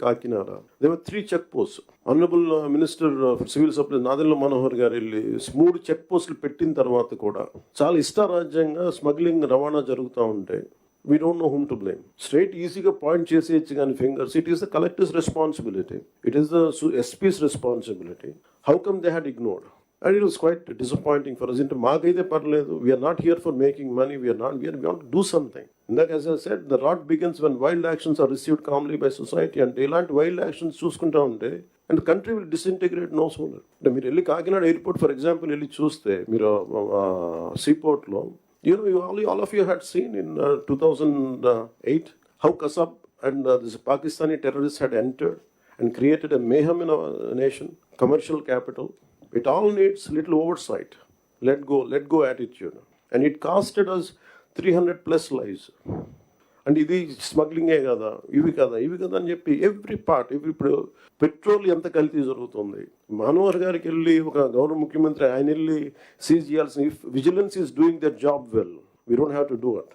Kakinada. There were 3 check post. Honourable minister civil supplies Nadendla Manohar గారు వెళ్ళి 3 check పోస్టులు పెట్టిన తర్వాత కూడా చాలా ఇష్టారాజ్యంగా స్మగ్లింగ్ రవాణా జరుగుతూ ఉంటే we don't know whom to blame. Straight ఈజీగా పాయింట్ చేసేయచ్చు కానీ fingers, it is the collector's responsibility. It is the SP's responsibility. How come they had ignored? And it was quite disappointing for us. Into maagaide parledu, we are not here for making money, we want to do something. And that, as I said, the rot begins when wild actions are received calmly by society, and ilanti wild actions చూసుకుంటా ఉంటే and the country will disintegrate no sooner. అంటే మీరు వెళ్ళి Kakinada airport for example వెళ్ళి చూస్తే మీరు సీపోర్ట్లో, you know, all of you had seen in 2008 how Kasab and this Pakistani terrorists had entered and created a mayhem in our nation, commercial capital. It all needs little oversight, let go attitude, and it costed us 300+ lives. And ఇది స్మగ్లింగే కదా, ఇవి కదా అని చెప్పి every part, ఇప్పుడు petrol ఎంత కల్తీ జరుగుతుంది. మనోహర్ గారికి వెళ్ళి ఒక గౌరవ ముఖ్యమంత్రి ఆయన వెళ్ళి సీజ్ చేయాల్సిన, vigilance is doing their job well, we don't have to do it.